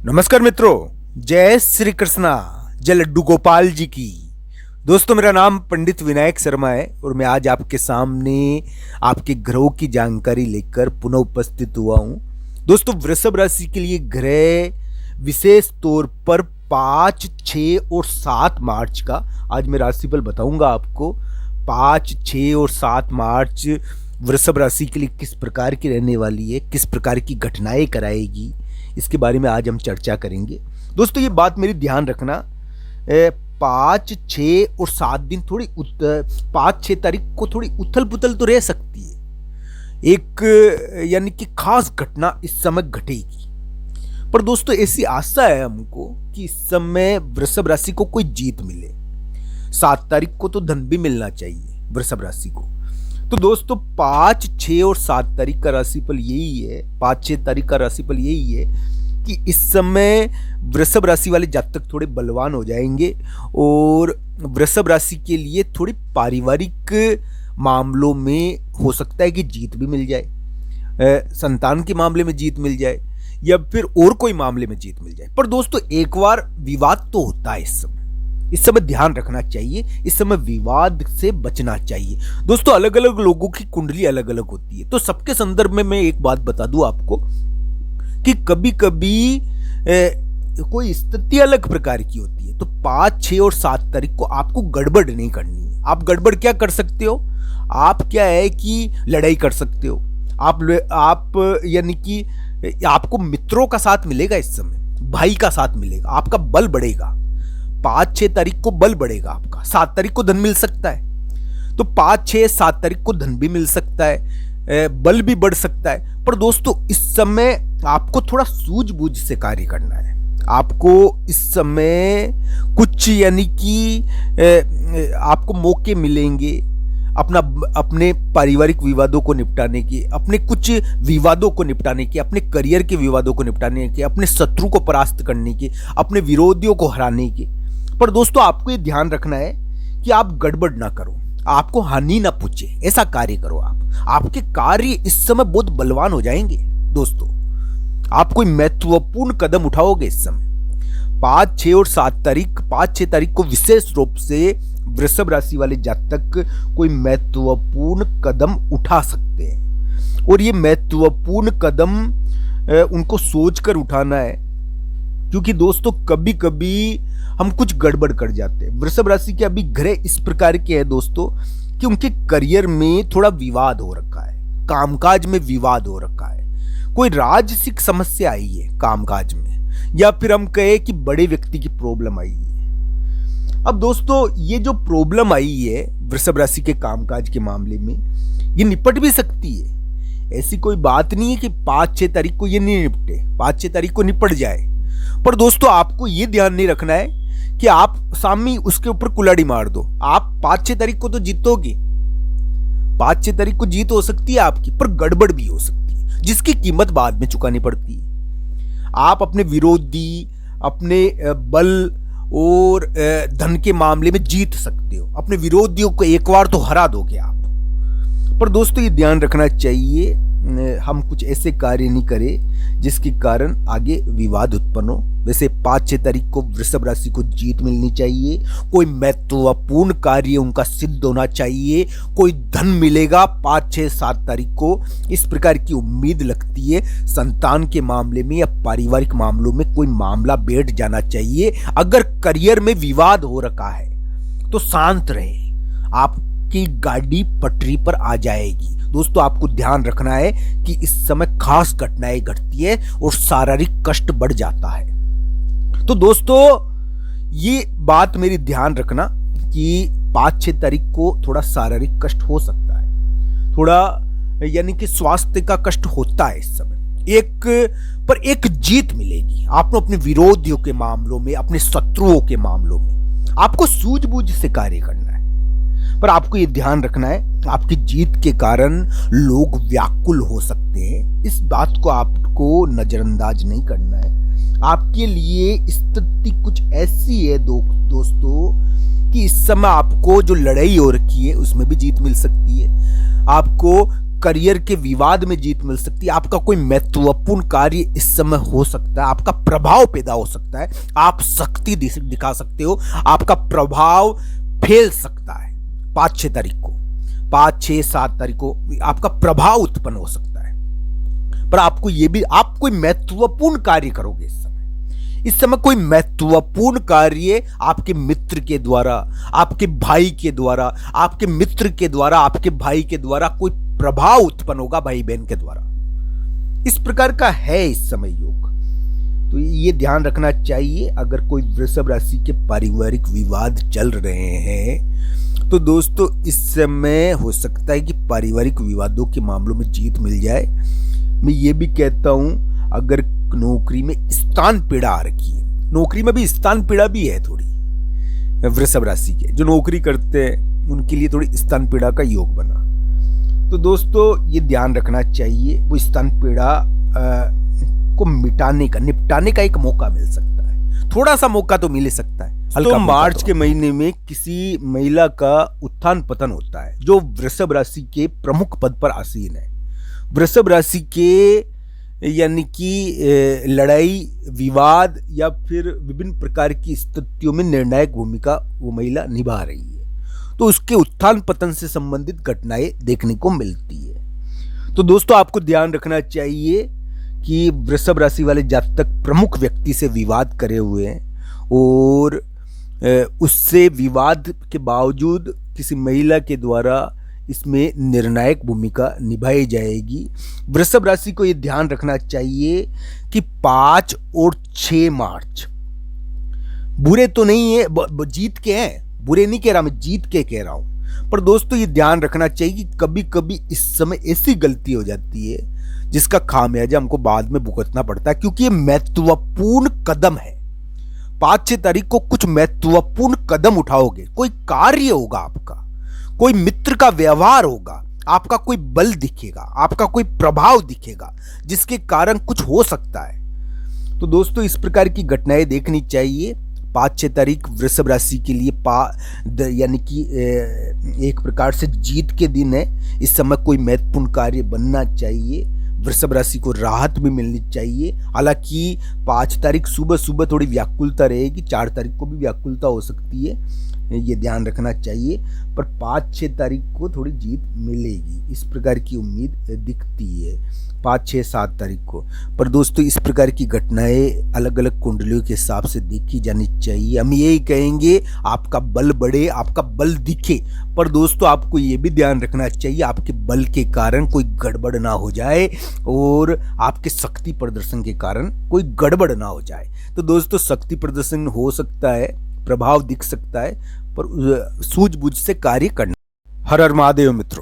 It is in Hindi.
नमस्कार मित्रों, जय श्री कृष्णा, जय लड्डू गोपाल जी की। दोस्तों, मेरा नाम पंडित विनायक शर्मा है और मैं आज आपके सामने आपके ग्रहों की जानकारी लेकर पुनः उपस्थित हुआ हूं। दोस्तों, वृषभ राशि के लिए ग्रह विशेष तौर पर 5, 6 और 7 मार्च का आज मैं राशिफल बताऊंगा आपको। 5, 6 और 7 मार्च वृषभ राशि के लिए किस प्रकार की रहने वाली है, किस प्रकार की घटनाएं कराएगी, इसके बारे में आज हम चर्चा करेंगे। दोस्तों, ये बात मेरी ध्यान रखना, 5, 6 और 7 दिन 5, 6 तारीख को थोड़ी उथल पुथल तो रह सकती है। एक यानी कि खास घटना इस समय घटेगी। पर दोस्तों, ऐसी आशा है हमको कि इस समय वृषभ राशि को कोई जीत मिले। 7 तारीख को तो धन भी मिलना चाहिए वृषभ राशि को। तो दोस्तों, 5, 6 और 7 तारीख का राशिफल यही है। 5, 6 तारीख का राशिफल यही है कि इस समय वृषभ राशि वाले जातक थोड़े बलवान हो जाएंगे और वृषभ राशि के लिए थोड़ी पारिवारिक मामलों में हो सकता है कि जीत भी मिल जाए, संतान के मामले में जीत मिल जाए या फिर और कोई मामले में जीत मिल जाए। पर दोस्तों, एक बार विवाद तो होता है इस समय ध्यान रखना चाहिए। इस समय विवाद से बचना चाहिए। दोस्तों, अलग अलग लोगों की कुंडली अलग अलग होती है, तो सबके संदर्भ में मैं एक बात बता दूं आपको कि कभी कभी कोई स्थिति अलग प्रकार की होती है। तो 5, 6 और 7 तारीख को आपको गड़बड़ नहीं करनी है। आप गड़बड़ क्या कर सकते हो? आप क्या है कि लड़ाई कर सकते हो। आप यानी कि आपको मित्रों का साथ मिलेगा, इस समय भाई का साथ मिलेगा, आपका बल बढ़ेगा। 5, 6 तारीख को बल बढ़ेगा आपका। 7 तारीख को धन मिल सकता है। तो 5, 6, 7 तारीख को धन भी मिल सकता है, बल भी बढ़ सकता है। पर दोस्तों, इस समय आपको थोड़ा सूझबूझ से कार्य करना है। आपको इस समय कुछ यानी कि आपको मौके मिलेंगे अपने पारिवारिक विवादों को निपटाने के, अपने कुछ विवादों को निपटाने के, अपने करियर के विवादों को निपटाने के, अपने शत्रु को परास्त करने के, अपने विरोधियों को हराने के। पर दोस्तों, आपको ये ध्यान रखना है कि आप गड़बड़ ना करो, आपको हानि ना पहुंचे, ऐसा कार्य करो। आपके कार्य इस समय बहुत बलवान हो जाएंगे। दोस्तों, आप कोई महत्वपूर्ण कदम उठाओगे इस समय। 5, 6 और 7 तारीख, 5, 6 तारीख को विशेष रूप से वृषभ राशि वाले जातक कोई महत्वपूर्ण कदम उठा सकते हैं और ये महत्वपूर्ण कदम उनको सोचकर उठाना है, क्योंकि दोस्तों कभी कभी हम कुछ गड़बड़ कर जाते हैं। वृषभ राशि के अभी ग्रह इस प्रकार के हैं दोस्तों कि उनके करियर में थोड़ा विवाद हो रखा है, कामकाज में विवाद हो रखा है, कोई राजसिक समस्या आई है कामकाज में, या फिर हम कहे कि बड़े व्यक्ति की प्रॉब्लम आई है। अब दोस्तों, ये जो प्रॉब्लम आई है वृषभ राशि के कामकाज के मामले में, ये निपट भी सकती है। ऐसी कोई बात नहीं है कि 5, 6 तारीख को ये नहीं निपटे, 5, 6 तारीख को निपट जाए। पर दोस्तों, आपको ये ध्यान नहीं रखना है कि आप सामने उसके ऊपर कुल्हाड़ी मार दो। आप 5, 6 तारीख को तो जीतोगे, 5, 6 तारीख को जीत हो सकती है आपकी, पर गड़बड़ भी हो सकती है, जिसकी कीमत बाद में चुकानी पड़ती है। आप अपने विरोधी, अपने बल और धन के मामले में जीत सकते हो। अपने विरोधियों को एक बार तो हरा दोगे आप। पर दोस्तों, ये ध्यान रखना चाहिए हम कुछ ऐसे कार्य नहीं करें जिसके कारण आगे विवाद उत्पन्न हो। वैसे 5, 6 तारीख को वृषभ राशि को जीत मिलनी चाहिए, कोई महत्वपूर्ण कार्य उनका सिद्ध होना चाहिए, कोई धन मिलेगा 5, 6, 7 तारीख को, इस प्रकार की उम्मीद लगती है। संतान के मामले में या पारिवारिक मामलों में कोई मामला बैठ जाना चाहिए। अगर करियर में विवाद हो रखा है तो शांत रहे, आपकी गाड़ी पटरी पर आ जाएगी। दोस्तों, आपको ध्यान रखना है कि इस समय खास घटनाएं घटती है और शारीरिक कष्ट बढ़ जाता है। तो दोस्तों, ये बात मेरी ध्यान रखना कि 5, 6 तारीख को थोड़ा शारीरिक कष्ट हो सकता है, थोड़ा यानी कि स्वास्थ्य का कष्ट होता है इस समय। एक जीत मिलेगी आपको अपने विरोधियों के मामलों में, अपने शत्रुओं के मामलों में। आपको सूझबूझ से कार्य करना है, पर आपको यह ध्यान रखना है आपकी जीत के कारण लोग व्याकुल हो सकते हैं। इस बात को आपको नजरअंदाज नहीं करना है। आपके लिए स्थिति कुछ ऐसी है दोस्तों कि इस समय आपको जो लड़ाई हो रखी है उसमें भी जीत मिल सकती है। आपको करियर के विवाद में जीत मिल सकती है, आपका कोई महत्वपूर्ण कार्य इस समय हो सकता है, आपका प्रभाव पैदा हो सकता है, आप शक्ति दिखा सकते हो, आपका प्रभाव फैल सकता है। 5-6 तारीख को, 5-6-7 तारीख को आपका प्रभाव उत्पन्न हो सकता है। पर आपको यह भी, आप कोई महत्वपूर्ण कार्य करोगे इस समय कोई महत्वपूर्ण कार्य आपके मित्र के द्वारा, आपके भाई के द्वारा, आपके मित्र के द्वारा, आपके भाई के द्वारा कोई प्रभाव उत्पन्न होगा, भाई बहन के द्वारा। इस प्रकार का है इस समय योग। तो ये ध्यान रखना चाहिए। अगर कोई वृषभ राशि के पारिवारिक विवाद चल रहे हैं तो दोस्तों इस समय हो सकता है कि पारिवारिक विवादों के मामलों में जीत मिल जाए। मैं ये भी कहता हूं, अगर नौकरी में स्थान पीड़ा आ रखी है, नौकरी में भी स्थान पीड़ा भी है थोड़ी, वृषभ राशि के जो नौकरी करते हैं उनके लिए थोड़ी स्थान पीड़ा का योग बना। तो दोस्तों ये ध्यान रखना चाहिए, वो स्थान पीड़ा को मिटाने का, निपटाने का एक मौका मिल सकता है, थोड़ा सा मौका तो मिल सकता है। तो मार्च के महीने में किसी महिला का उत्थान पतन होता है जो वृषभ राशि के प्रमुख पद पर आसीन है। वृषभ राशि के यानी कि लड़ाई, विवाद या फिर विभिन्न प्रकार की स्थितियों में निर्णायक भूमिका वो महिला निभा रही है, तो उसके उत्थान पतन से संबंधित घटनाएं देखने को मिलती है। तो दोस्तों आपको ध्यान रखना चाहिए कि वृषभ राशि वाले जातक प्रमुख व्यक्ति से विवाद करे हुए हैं और उससे विवाद के बावजूद किसी महिला के द्वारा इसमें निर्णायक भूमिका निभाई जाएगी। वृषभ राशि को यह ध्यान रखना चाहिए कि 5 और 6 मार्च बुरे तो नहीं है, जीत के हैं, बुरे नहीं कह रहा मैं, जीत के कह रहा हूं। पर दोस्तों ये ध्यान रखना चाहिए कि कभी कभी इस समय ऐसी गलती हो जाती है जिसका खामियाजा हमको बाद में भुगतना पड़ता है, क्योंकि ये महत्वपूर्ण कदम है। 5-6 तारीख को कुछ महत्वपूर्ण कदम उठाओगे, कोई कार्य होगा आपका, कोई मित्र का व्यवहार होगा, आपका कोई बल दिखेगा, आपका कोई प्रभाव दिखेगा जिसके कारण कुछ हो सकता है। तो दोस्तों इस प्रकार की घटनाएं देखनी चाहिए। 5-6 तारीख वृषभ राशि के लिए यानी कि एक प्रकार से जीत के दिन है। इस समय कोई महत्वपूर्ण कार्य बनना चाहिए, वृषभ राशि को राहत भी मिलनी चाहिए। हालांकि 5 तारीख सुबह सुबह थोड़ी व्याकुलता रहेगी, 4 तारीख को भी व्याकुलता हो सकती है, ये ध्यान रखना चाहिए। पर 5-6 तारीख को थोड़ी जीत मिलेगी, इस प्रकार की उम्मीद दिखती है 5-6-7 तारीख को। पर दोस्तों इस प्रकार की घटनाएं अलग अलग कुंडलियों के हिसाब से देखी जानी चाहिए। हम यही कहेंगे आपका बल बढ़े, आपका बल दिखे, पर दोस्तों आपको ये भी ध्यान रखना चाहिए आपके बल के कारण कोई गड़बड़ ना हो जाए और आपके शक्ति प्रदर्शन के कारण कोई गड़बड़ ना हो जाए। तो दोस्तों शक्ति प्रदर्शन हो सकता है, प्रभाव दिख सकता है, पर सूझबूझ से कार्य करना। हर हर महादेव मित्रों।